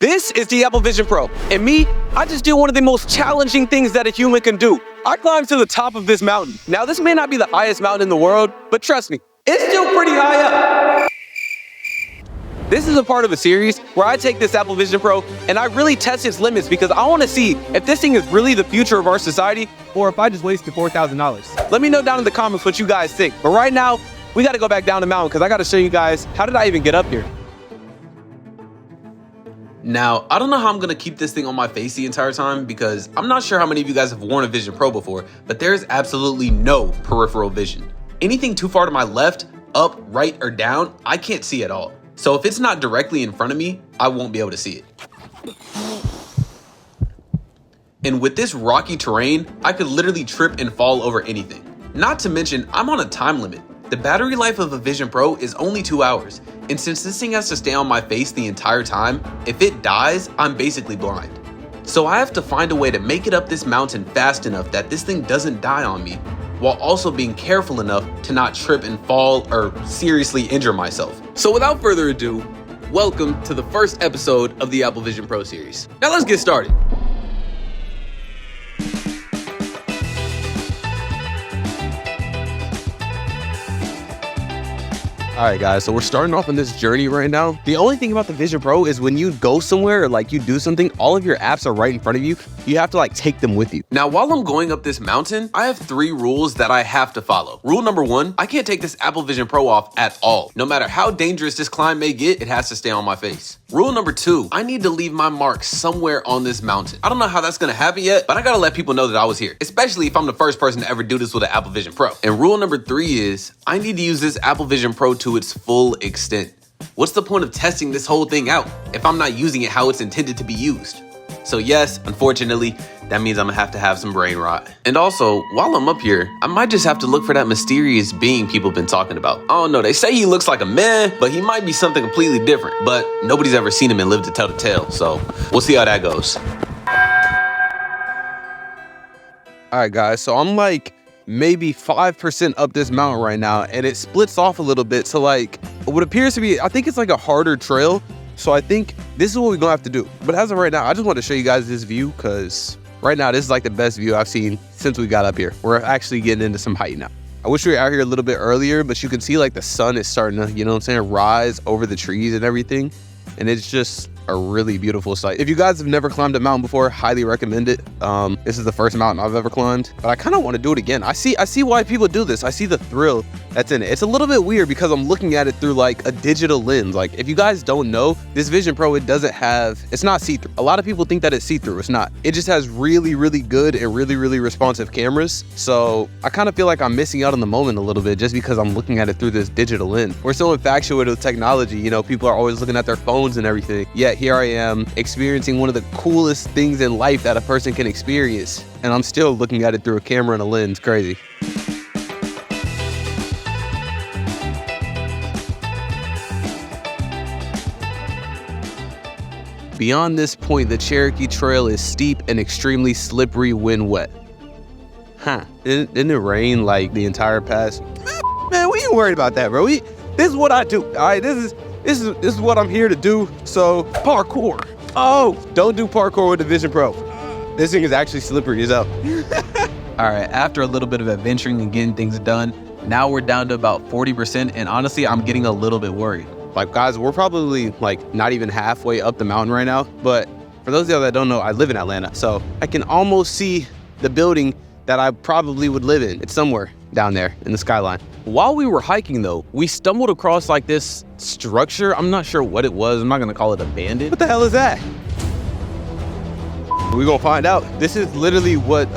This is the Apple Vision Pro, and me, I just did one of the most challenging things that a human can do. I climbed to the top of this mountain. Now, this may not be the highest mountain in the world, but trust me, it's still pretty high up. This is a part of a series where I take this Apple Vision Pro and I really test its limits because I want to see if this thing is really the future of our society or if I just wasted $4,000. Let me know down in the comments what you guys think. But right now, we got to go back down the mountain because I got to show you guys how did I even get up here. Now, I don't know how I'm gonna keep this thing on my face the entire time because I'm not sure how many of you guys have worn a Vision Pro before, but there's absolutely no peripheral vision. Anything too far to my left, up, right, or down, I can't see at all. So if it's not directly in front of me, I won't be able to see it. And with this rocky terrain, I could literally trip and fall over anything. Not to mention, I'm on a time limit. The battery life of a Vision Pro is only 2 hours, and since this thing has to stay on my face the entire time, if it dies, I'm basically blind. So I have to find a way to make it up this mountain fast enough that this thing doesn't die on me, while also being careful enough to not trip and fall or seriously injure myself. So without further ado, welcome to the first episode of the Apple Vision Pro series. Now let's get started. All right, guys, so we're starting off on this journey right now. The only thing about the Vision Pro is when you go somewhere or like you do something, all of your apps are right in front of you. You have to like take them with you. Now, while I'm going up this mountain, I have 3 rules that I have to follow. Rule number 1, I can't take this Apple Vision Pro off at all. No matter how dangerous this climb may get, it has to stay on my face. Rule number 2, I need to leave my mark somewhere on this mountain. I don't know how that's gonna happen yet, but I gotta let people know that I was here, especially if I'm the first person to ever do this with an Apple Vision Pro. And rule number 3 is, I need to use this Apple Vision Pro to its full extent. What's the point of testing this whole thing out if I'm not using it how it's intended to be used? So yes, unfortunately, that means I'm gonna have to have some brain rot. And also, while I'm up here, I might just have to look for that mysterious being people have been talking about. I don't know, they say he looks like a man, but he might be something completely different. But nobody's ever seen him and lived to tell the tale, so we'll see how that goes. All right, guys, so I'm like maybe 5% up this mountain right now, and it splits off a little bit. So like what appears to be, I think it's like a harder trail. So I think this is what we're gonna have to do. But as of right now, I just want to show you guys this view because right now this is like the best view I've seen since we got up here. We're actually getting into some height now. I wish we were out here a little bit earlier, but you can see like the sun is starting to, you know what I'm saying, rise over the trees and everything. And it's just a really beautiful sight. If you guys have never climbed a mountain before, highly recommend it. This is the first mountain I've ever climbed, but I kind of want to do it again. I see why people do this. I see the thrill that's in it. It's a little bit weird because I'm looking at it through like a digital lens. Like if you guys don't know, this Vision Pro, it's not see-through. A lot of people think that it's see-through. It's not. It just has really, really good and really, really responsive cameras. So I kind of feel like I'm missing out on the moment a little bit just because I'm looking at it through this digital lens. We're so infatuated with technology. You know, people are always looking at their phones and everything. Yet here I am experiencing one of the coolest things in life that a person can experience. And I'm still looking at it through a camera and a lens. Crazy. Beyond this point, the Cherokee Trail is steep and extremely slippery when wet. Huh, didn't it rain like the entire pass? Man, we ain't worried about that, bro. This is what I do, all right? This is what I'm here to do, so parkour. Oh, don't do parkour with the Vision Pro. This thing is actually slippery as hell. All right, after a little bit of adventuring and getting things done, now we're down to about 40%, and honestly, I'm getting a little bit worried. Like, guys, we're probably like not even halfway up the mountain right now, but for those of you that don't know, I live in Atlanta, so I can almost see the building that I probably would live in. It's somewhere down there in the skyline. While we were hiking though, we stumbled across like this structure. I'm not sure what it was. I'm not gonna call it abandoned. What the hell is that? We're gonna find out. This is literally what,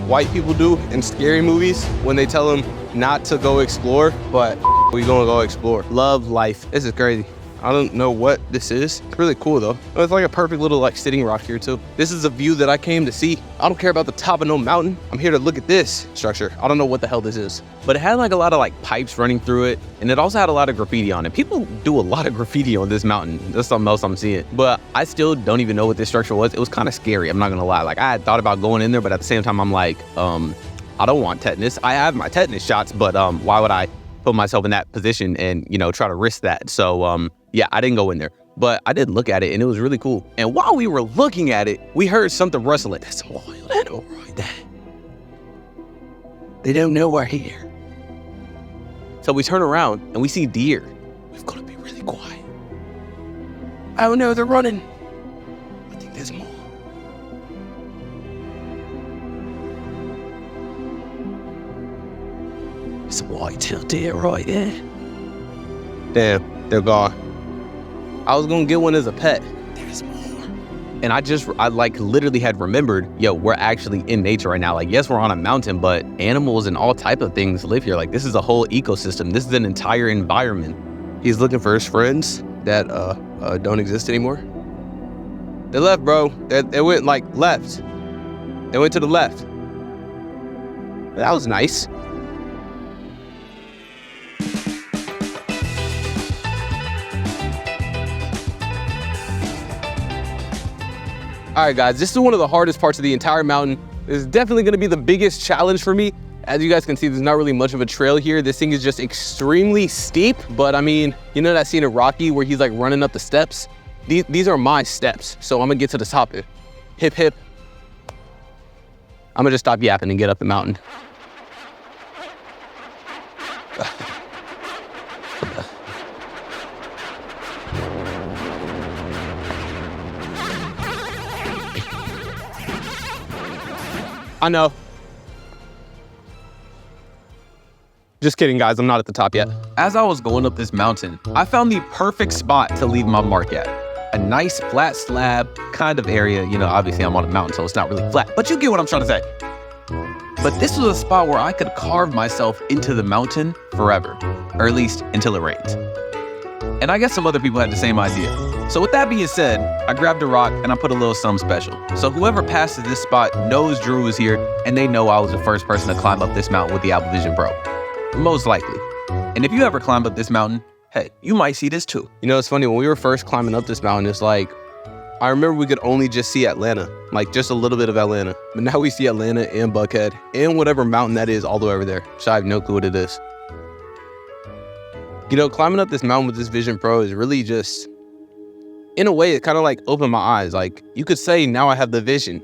white people do in scary movies when they tell them not to go explore, but we're gonna go explore. Love life. This is crazy. I don't know what this is. It's really cool though. It's like a perfect little like sitting rock here too. This is a view that I came to see. I don't care about the top of no mountain. I'm here to look at this structure. I don't know what the hell this is, but it had like a lot of like pipes running through it, and it also had a lot of graffiti on it. People do a lot of graffiti on this mountain. That's something else I'm seeing, but I still don't even know what this structure was. It was kind of scary. I'm not gonna lie. Like I had thought about going in there, but at the same time, I'm like, I don't want tetanus. I have my tetanus shots, but why would I put myself in that position and, try to risk that? So, yeah, I didn't go in there. but I did look at it and it was really cool. And while we were looking at it, we heard something rustling. That's a wild animal right there. They don't know we're here. So we turn around and we see deer. We've got to be really quiet. Oh no, they're running. I think there's more. It's a white-tailed deer right there. Damn, they're gone. I was gonna get one as a pet. There's more. And I like literally had remembered, yo, we're actually in nature right now. Like, yes, we're on a mountain, but animals and all type of things live here. Like, this is a whole ecosystem. This is an entire environment. He's looking for his friends that don't exist anymore. They left, bro. They went like left. They went to the left. That was nice. All right, guys, this is one of the hardest parts of the entire mountain. This is definitely gonna be the biggest challenge for me. As you guys can see, there's not really much of a trail here. This thing is just extremely steep, but I mean, you know that scene of Rocky where he's like running up the steps? These are my steps, so I'm gonna get to the top. Hip, hip. I'm gonna just stop yapping and get up the mountain. I know. Just kidding, guys. I'm not at the top yet. As I was going up this mountain, I found the perfect spot to leave my mark at. A nice flat slab kind of area. You know, obviously I'm on a mountain, so it's not really flat, but you get what I'm trying to say. But this was a spot where I could carve myself into the mountain forever, or at least until it rains. And I guess some other people had the same idea. So with that being said, I grabbed a rock and I put a little something special. So whoever passes this spot knows Drew was here, and they know I was the first person to climb up this mountain with the Apple Vision Pro. Most likely. And if you ever climb up this mountain, hey, you might see this too. You know, it's funny, when we were first climbing up this mountain, it's like, I remember we could only just see Atlanta, like just a little bit of Atlanta. But now we see Atlanta and Buckhead and whatever mountain that is all the way over there. So I have no clue what it is. You know, climbing up this mountain with this Vision Pro is really just, in a way, it kind of like opened my eyes. Like, you could say now I have the Vision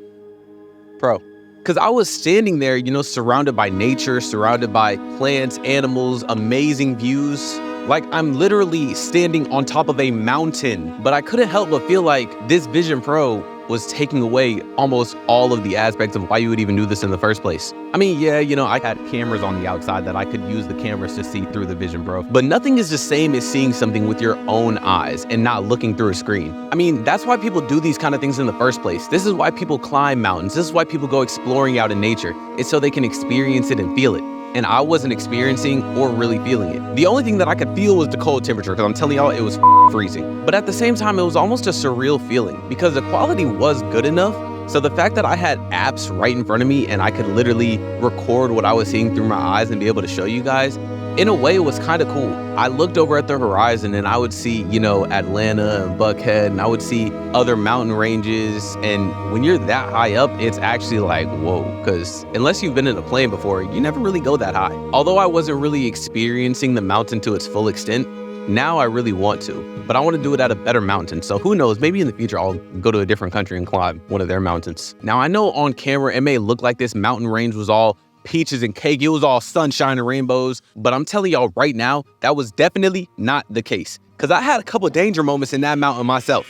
Pro. Because I was standing there, you know, surrounded by nature, surrounded by plants, animals, amazing views. Like, I'm literally standing on top of a mountain. But I couldn't help but feel like this Vision Pro was taking away almost all of the aspects of why you would even do this in the first place. I mean, yeah, you know, I had cameras on the outside that I could use the cameras to see through the Vision Pro, but nothing is the same as seeing something with your own eyes and not looking through a screen. I mean, that's why people do these kind of things in the first place. This is why people climb mountains. This is why people go exploring out in nature. It's so they can experience it and feel it. And I wasn't experiencing or really feeling it. The only thing that I could feel was the cold temperature, because I'm telling y'all, it was freezing. But at the same time, it was almost a surreal feeling because the quality was good enough. So the fact that I had apps right in front of me and I could literally record what I was seeing through my eyes and be able to show you guys, in a way, it was kind of cool. I looked over at the horizon and I would see, you know, Atlanta and Buckhead, and I would see other mountain ranges. And when you're that high up, it's actually like, whoa, because unless you've been in a plane before, you never really go that high. Although I wasn't really experiencing the mountain to its full extent, now I really want to, but I want to do it at a better mountain. So who knows, maybe in the future, I'll go to a different country and climb one of their mountains. Now, I know on camera, it may look like this mountain range was all peaches and cake. It was all sunshine and rainbows. But I'm telling y'all right now, that was definitely not the case. Because I had a couple danger moments in that mountain myself.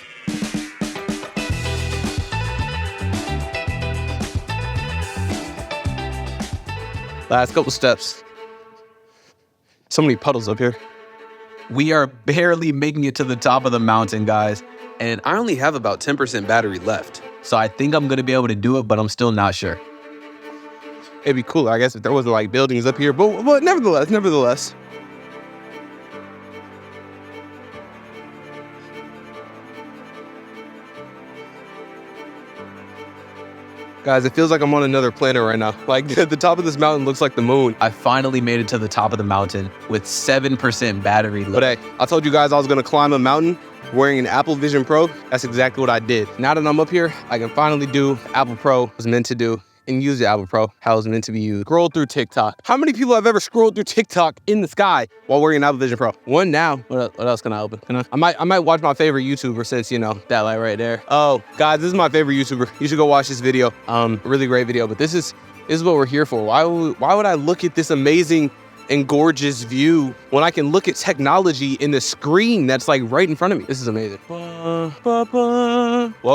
Last couple steps. So many puddles up here. We are barely making it to the top of the mountain, guys. And I only have about 10% battery left. So I think I'm gonna be able to do it, but I'm still not sure. It'd be cooler, I guess, if there wasn't like buildings up here, but nevertheless. Guys, it feels like I'm on another planet right now. Like, the top of this mountain looks like the moon. I finally made it to the top of the mountain with 7% battery left. But hey, I told you guys I was gonna climb a mountain wearing an Apple Vision Pro. That's exactly what I did. Now that I'm up here, I can finally do what Apple Pro was meant to do and use the Apple Pro how it's meant to be used. Scroll through TikTok. How many people have ever scrolled through TikTok in the sky while wearing an Apple Vision Pro? One now. What else can I open? I might watch my favorite YouTuber since, you know, that light right there. Oh, guys, this is my favorite YouTuber. You should go watch this video. Really great video, but this is what we're here for. Why would I look at this amazing and gorgeous view when I can look at technology in the screen that's like right in front of me? This is amazing. Well,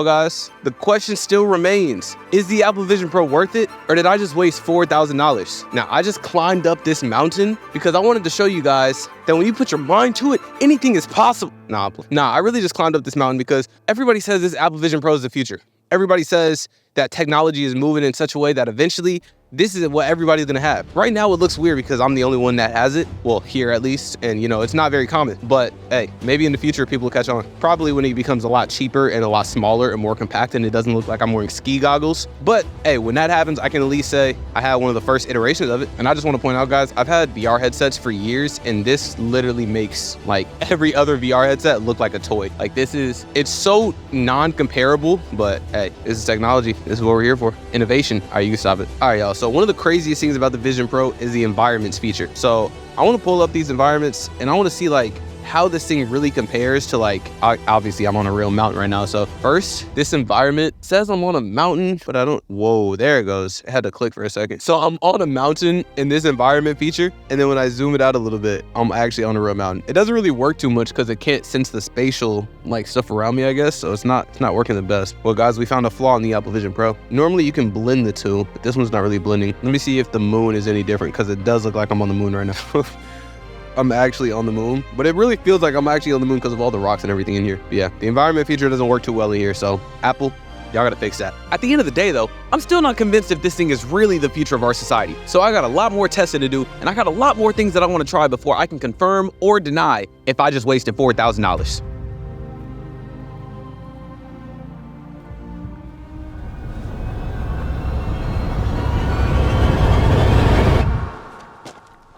guys, the question still remains, is the Apple Vision Pro worth it, or did I just waste $4,000? Now, I just climbed up this mountain because I wanted to show you guys that when you put your mind to it, anything is possible. Nah, I really just climbed up this mountain because everybody says this Apple Vision Pro is the future. Everybody says that technology is moving in such a way that eventually this is what everybody's gonna have. Right now, it looks weird because I'm the only one that has it. Well, here at least, and you know, it's not very common. But hey, maybe in the future, people will catch on. Probably when it becomes a lot cheaper and a lot smaller and more compact and it doesn't look like I'm wearing ski goggles. But hey, when that happens, I can at least say I had one of the first iterations of it. And I just wanna point out, guys, I've had VR headsets for years, and this literally makes like every other VR headset look like a toy. Like it's so non-comparable, but hey, this is technology. This is what we're here for. Innovation. All right, you can stop it. All right, y'all. So one of the craziest things about the Vision Pro is the environments feature. So I want to pull up these environments and I want to see like how this thing really compares to like, obviously I'm on a real mountain right now. So first, this environment says I'm on a mountain, but I don't, whoa, there it goes. I had to click for a second. So I'm on a mountain in this environment feature. And then when I zoom it out a little bit, I'm actually on a real mountain. It doesn't really work too much because it can't sense the spatial like stuff around me, I guess. So it's not working the best. Well, guys, we found a flaw in the Apple Vision Pro. Normally you can blend the two, but this one's not really blending. Let me see if the moon is any different because it does look like I'm on the moon right now. I'm actually on the moon, but it really feels like I'm actually on the moon because of all the rocks and everything in here. But yeah, the environment feature doesn't work too well in here, so Apple, y'all gotta fix that. At the end of the day though, I'm still not convinced if this thing is really the future of our society. So I got a lot more testing to do, and I got a lot more things that I wanna try before I can confirm or deny if I just wasted $4,000.